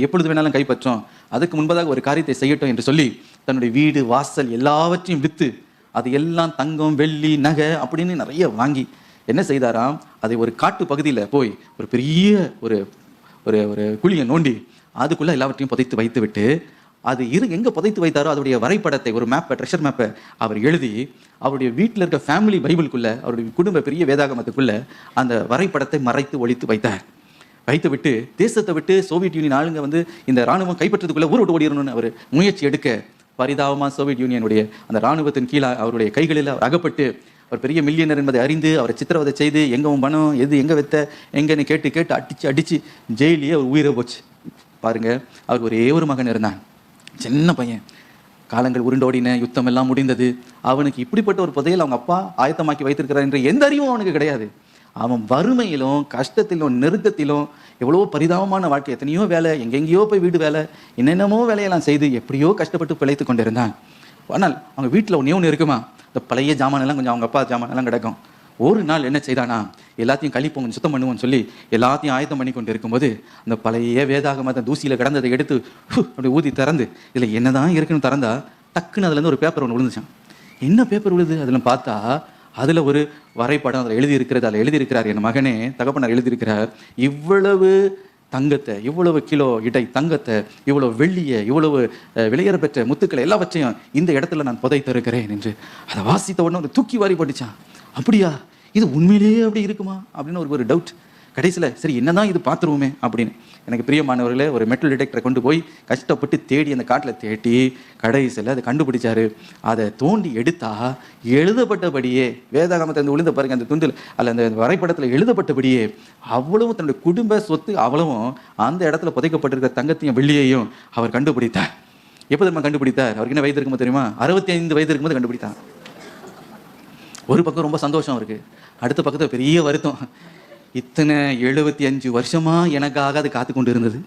எப்பொழுது வேணாலும் கைப்பற்றும், அதுக்கு முன்பதாக ஒரு காரியத்தை செய்யட்டும் என்று சொல்லி தன்னுடைய வீடு வாசல் எல்லாவற்றையும் விற்று அது எல்லாம் தங்கம் வெள்ளி நகை அப்படின்னு நிறைய வாங்கி என்ன செய்தாராம், அதை ஒரு காட்டு பகுதியில் போய் ஒரு பெரிய ஒரு ஒரு ஒரு குழியை நோண்டி அதுக்குள்ள எல்லாவற்றையும் புதைத்து வைத்து விட்டு அது எங்க புதைத்து வைத்தாரோ அதோடைய வரைபடத்தை ஒரு மேப்பை ட்ரெஷர் மேப்பை அவர் எழுதி அவருடைய வீட்டில் இருக்க ஃபேமிலி பைபிளுக்குள்ள அவருடைய குடும்ப பெரிய வேதாகமத்துக்குள்ள அந்த வரைபடத்தை மறைத்து ஒழித்து வைத்தார். வைத்து விட்டு தேசத்தை விட்டு சோவியத் யூனியன் ஆளுங்க வந்து இந்த ராணுவம் கைப்பற்றதுக்குள்ள ஊரோட்டு ஓடிடணும்னு அவர் முயற்சி எடுக்க பரிதாபமாக சோவியத் யூனியனுடைய அந்த ராணுவத்தின் கீழே அவருடைய கைகளில் அவர் அகப்பட்டு அவர் பெரிய மில்லியனர் என்பதை அறிந்து அவரை சித்திரவதை செய்து எங்கே பணம் எது எங்கே வைத்த எங்கன்னு கேட்டு கேட்டு அடித்து ஜெயிலேயே அவர் உயிரை போச்சு. பாருங்க, அவர் ஒரே ஒரு மகன் இருந்தான், சின்ன பையன். காலங்கள் உருண்டோடின, யுத்தம் எல்லாம் முடிந்தது. அவனுக்கு இப்படிப்பட்ட ஒரு புதையல் அவங்க அப்பா ஆயத்தமாக்கி வைத்திருக்கிறார் என்ற எந்த அறிவும் அவனுக்கு கிடையாது. அவன் வறுமையிலும் கஷ்டத்திலும் நெருக்கத்திலும் எவ்வளோ பரிதாபமான வாழ்க்கை, எத்தனையோ வேலை, எங்கெங்கேயோ போய் வீடு வேலை, என்னென்னமோ வேலையெல்லாம் செய்து எப்படியோ கஷ்டப்பட்டு பிழைத்து கொண்டிருந்தான். ஆனால் அவங்க வீட்டில் ஒன்று இருக்குமா, இந்த பழைய ஜாமானெல்லாம் கொஞ்சம் அவங்க அப்பா ஜாமானெல்லாம் கிடக்கும். ஒரு நாள் என்ன செய்தானா, எல்லாத்தையும் கழிப்போம் சுத்தம் பண்ணுவோம்னு சொல்லி எல்லாத்தையும் ஆயத்தம் பண்ணி கொண்டு இருக்கும்போது அந்த பழைய வேதாகமத்தை தூசியில் கிடந்ததை எடுத்து அப்படி ஊதி திறந்து இதில் என்னதான் இருக்குன்னு திறந்தா டக்குன்னு அதுலேருந்து ஒரு பேப்பர் ஒன்று விழுந்துச்சான். என்ன பேப்பர் விழுது அதில் பார்த்தா அதில் ஒரு வரைபடம் அதில் எழுதியிருக்கிறது. அதில் எழுதியிருக்கிறார், என் மகனே தகப்பனார் எழுதியிருக்கிறார், இவ்வளவு தங்கத்தை, இவ்வளவு கிலோ இடை தங்கத்தை, இவ்வளவு வெள்ளியை, இவ்வளவு விலையேற பெற்ற முத்துக்களை எல்லாவற்றையும் இந்த இடத்துல நான் புதைத்திருக்கிறேன் என்று. அதை வாசித்த உடனே ஒரு தூக்கி வாரி போட்டுச்சான். அப்படியா, இது உண்மையிலேயே அப்படி இருக்குமா அப்படின்னு ஒரு டவுட். கடைசியில் சரி என்னதான் இது பார்த்துருவோமே அப்படின்னு எனக்கு பிரியமானவர்களே ஒரு மெட்டல் டிடெக்டரை கொண்டு போய் கஷ்டப்பட்டு தேடி அந்த காட்டில் தேடி கடைசியில் அதை கண்டுபிடிச்சாரு. அதை தோண்டி எடுத்தா எழுதப்பட்டபடியே வேதாகமத்தை அந்த விழுந்த பாருங்க அந்த துண்டில் அல்ல அந்த வரைபடத்தில் எழுதப்பட்டபடியே அவ்வளவும் தன்னுடைய குடும்ப சொத்து அவ்வளவும் அந்த இடத்துல புதைக்கப்பட்டிருக்கிற தங்கத்தையும் வெள்ளியையும் அவர் கண்டுபிடித்தார். எப்போ தெரியுமா கண்டுபிடித்தார்? அவருக்கு என்ன வயது இருக்கும்போது தெரியுமா? 65 வயது இருக்கும்போது கண்டுபிடித்தார். ஒரு பக்கம் ரொம்ப சந்தோஷம் இருக்கு, அடுத்த பக்கத்தில் பெரிய வருத்தம். இத்தனை 75 வருஷமா எனக்காக அது காத்து கொண்டு இருந்தது,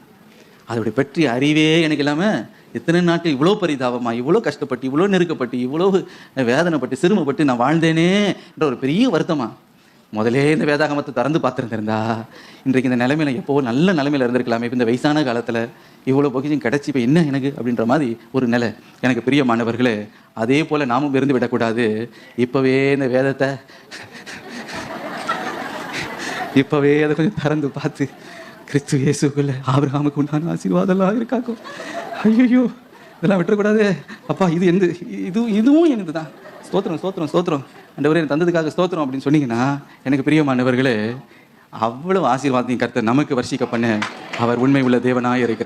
அதோடைய பற்றி அறிவே எனக்கு இல்லாமல் இத்தனை நாட்கள் இவ்வளோ பரிதாபமா, இவ்வளோ கஷ்டப்பட்டு, இவ்வளோ நெருக்கப்பட்டு, இவ்வளோ வேதனைப்பட்டு, சிறுமப்பட்டு நான் வாழ்ந்தேனே என்ற ஒரு பெரிய வருத்தமா. முதலே இந்த வேதாகமத்தை திறந்து பார்த்துருந்திருந்தா இன்றைக்கு இந்த நிலைமையில எப்போ நல்ல நிலைமையில இருந்திருக்கலாமே. இப்போ இந்த வயசான காலத்தில் இவ்வளோ பொக்கிஷம் கிடச்சி இப்போ என்ன எனக்கு அப்படின்ற மாதிரி ஒரு நிலை. எனக்கு பிரியமானவர்களே, அதே போல் நாமும் இருந்து விடக்கூடாது. இப்போவே இந்த வேதத்தை இப்போவே அதை கொஞ்சம் திறந்து பார்த்து கிறிஸ்து இயேசுக்குள்ள ஆபிரகாமுக்கு உண்டான ஆசீர்வாதம்லாம் இருக்காக்கும். ஐயோ இதெல்லாம் விட்டுறக்கூடாது. அப்பா இது இதுவும் எனக்கு தான். ஸ்தோத்திரம் ஸ்தோத்திரம் ஸ்தோத்திரம் ஆண்டவரே எனக்கு தந்ததுக்காக ஸ்தோத்திரம் அப்படின்னு சொன்னீங்கன்னா எனக்கு பிரியமானவர்களே, அவ்வளவு ஆசீர்வாதத்தையும் கர்த்தர் நமக்கு வர்ஷிக்க பண்ண அவர் உண்மை உள்ள தேவனாக இருக்கிறார்.